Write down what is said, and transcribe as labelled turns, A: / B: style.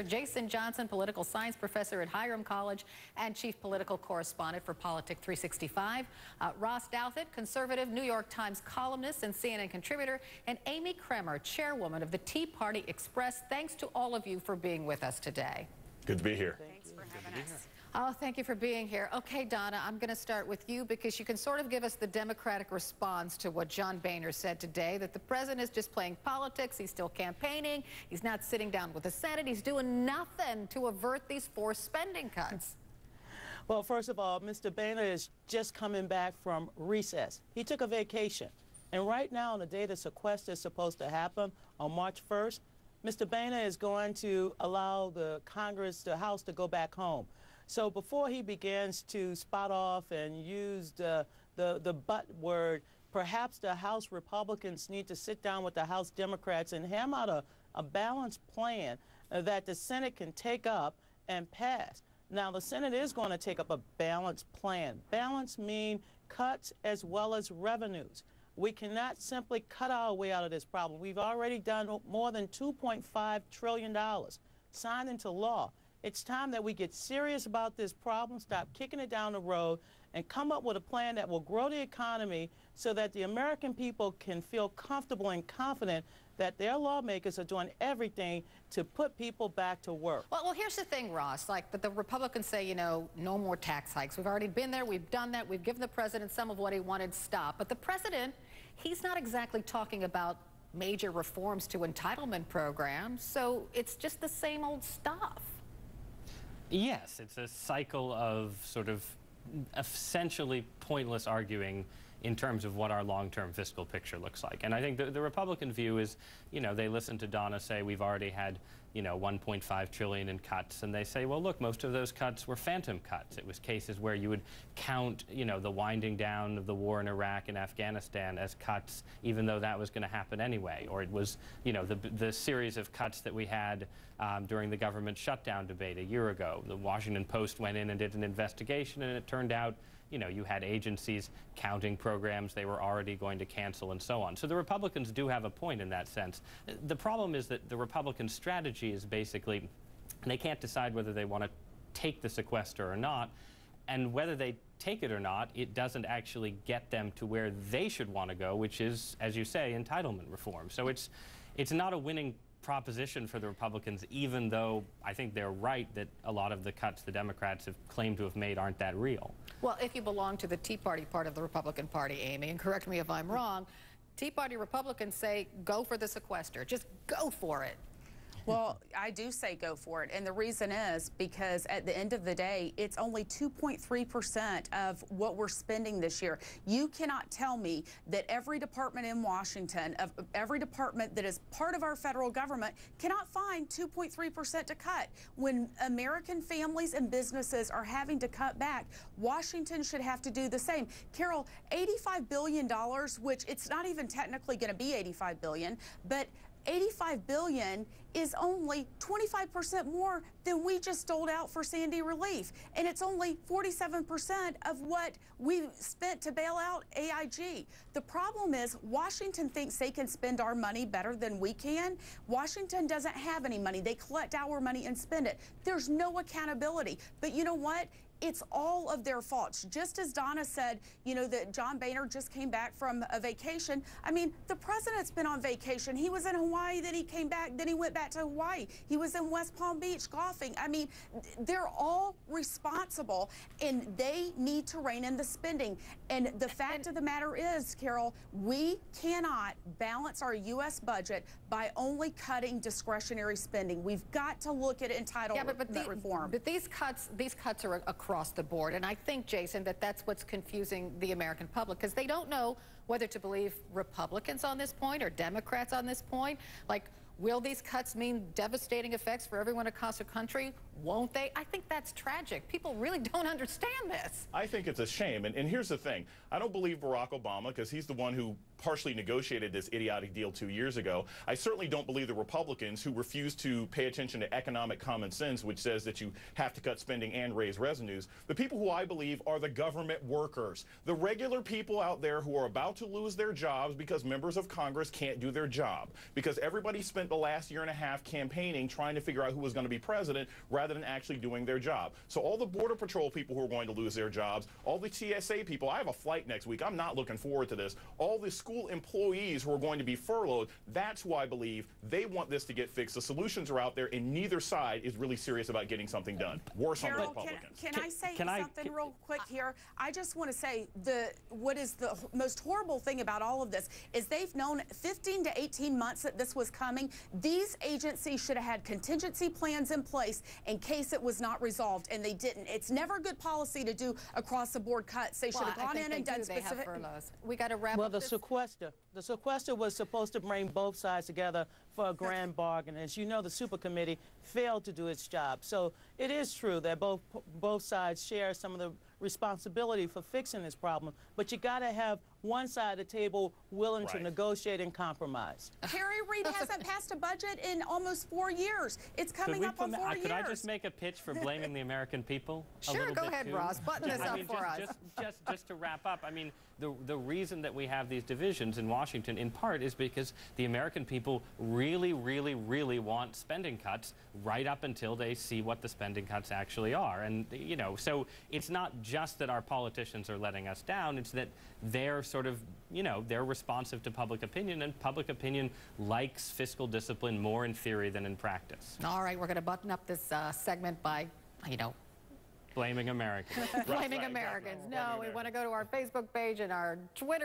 A: Jason Johnson, political science professor at Hiram College and chief political correspondent for Politic 365. Ross Douthat, conservative New York Times columnist and CNN contributor, and Amy Kremer, chairwoman of the Tea Party Express. Thanks to all of you for being with us today.
B: Good to be here.
A: Thanks for having us. Oh, thank you for being here. Okay, Donna, I'm going to start with you because you can sort of give us the Democratic response to what John Boehner said today, that the president is just playing politics. He's still campaigning. He's not sitting down with the Senate. He's doing nothing to avert these forced spending cuts.
C: Well, first of all, Mr. Boehner is just coming back from recess. He took a vacation. And right now, on the day the sequester is supposed to happen, on March 1st, Mr. Boehner is going to allow the Congress, the House, to go back home. So before he begins to spot off and use the but word, perhaps the House Republicans need to sit down with the House Democrats and ham out a balanced plan that the Senate can take up and pass. Now, the Senate is going to take up a balanced plan. Balance means cuts as well as revenues. We cannot simply cut our way out of this problem. We've already done more than $2.5 trillion signed into law. It's time that we get serious about this problem, stop kicking it down the road, and come up with a plan that will grow the economy so that the American people can feel comfortable and confident that their lawmakers are doing everything to put people back to work.
A: Well, here's the thing, Ross, like the Republicans say, you know, no more tax hikes. We've already been there. We've done that. We've given the president some of what he wanted. Stop. But the president, he's not exactly talking about major reforms to entitlement programs. So it's just the same old stuff.
D: Yes, it's a cycle of sort of essentially pointless arguing in terms of what our long-term fiscal picture looks like. And I think the Republican view is, you know, they listen to Donna say we've already had, you know, $1.5 trillion in cuts, and they say, well, look, most of those cuts were phantom cuts. It was cases where you would count, you know, the winding down of the war in Iraq and Afghanistan as cuts, even though that was going to happen anyway. Or it was, you know, the series of cuts that we had during the government shutdown debate a year ago. The Washington Post went in and did an investigation, and it turned out, you know, you had agencies counting programs they were already going to cancel and so on. So the Republicans do have a point in that sense. The problem is that the Republican strategy is basically they can't decide whether they want to take the sequester or not, and whether they take it or not, it doesn't actually get them to where they should want to go, which is, as you say, entitlement reform. So it's not a winning proposition for the Republicans, even though I think they're right that a lot of the cuts the Democrats have claimed to have made aren't that real.
A: Well, if you belong to the Tea Party part of the Republican Party, Amy, and correct me if I'm wrong, Tea Party Republicans say go for the sequester. Just go for it.
E: Well, I do say go for it, and the reason is because at the end of the day, it's only 2.3% of what we're spending this year. You cannot tell me that every department in Washington, every department that is part of our federal government, cannot find 2.3% to cut. When American families and businesses are having to cut back, Washington should have to do the same. Carol, $85 billion, which it's not even technically going to be $85 billion, but $85 billion is only 25% more than we just doled out for Sandy relief. And it's only 47% of what we spent to bail out AIG. The problem is Washington thinks they can spend our money better than we can. Washington doesn't have any money. They collect our money and spend it. There's no accountability. But you know what? It's all of their faults. Just as Donna said, you know, that John Boehner just came back from a vacation. I mean, the president's been on vacation. He was in Hawaii, then he came back, then he went back to Hawaii. He was in West Palm Beach golfing. I mean, they're all responsible, and they need to rein in the spending. And the fact of the matter is, Carol, we cannot balance our U.S. budget by only cutting discretionary spending. We've got to look at entitlement reform.
A: But these cuts are across the board, and I think, Jason, that that's what's confusing the American public, because they don't know whether to believe Republicans on this point or Democrats on this point. Like, will these cuts mean devastating effects for everyone across the country? Won't they? I think that's tragic. People really don't understand this.
B: I think it's a shame. And here's the thing. I don't believe Barack Obama, because he's the one who partially negotiated this idiotic deal 2 years ago. I certainly don't believe the Republicans who refuse to pay attention to economic common sense, which says that you have to cut spending and raise revenues. The people who I believe are the government workers, the regular people out there who are about to lose their jobs because members of Congress can't do their job, because everybody spent the last year and a half campaigning trying to figure out who was going to be president rather than actually doing their job. So all the Border Patrol people who are going to lose their jobs, all the TSA people, I have a flight next week, I'm not looking forward to this, all the school employees who are going to be furloughed, that's who I believe they want this to get fixed. The solutions are out there, and neither side is really serious about getting something done. Worse on the Republicans.
E: Can I say something real quick here? I just want to say what is the most horrible thing about all of this is they've known 15 to 18 months that this was coming. These agencies should have had contingency plans in place in case it was not resolved, and they didn't. It's never good policy to do across-the-board cuts. They should have gone in and done specific.
A: We got to wrap up this.
C: The sequester was supposed to bring both sides together for a grand bargain. As you know, the super committee failed to do its job. So it is true that both sides share some of the responsibility for fixing this problem, but you got to have one side of the table willing to negotiate and compromise.
E: Harry Reid hasn't passed a budget in almost 4 years. It's coming up on 4 years.
D: Could I just make a pitch for blaming the American people?
A: Sure, go ahead, Ross. Button this up for us.
D: Just to wrap up, I mean, the reason that we have these divisions in Washington, in part, is because the American people really, really, really want spending cuts right up until they see what the spending cuts actually are. And, you know, so it's not just that our politicians are letting us down, it's that they're sort of, you know, they're responsive to public opinion, and public opinion likes fiscal discipline more in theory than in practice.
A: All right, we're going to button up this segment by, you know,
D: blaming Americans.
A: blaming Americans. No, we want to go to our Facebook page and our Twitter.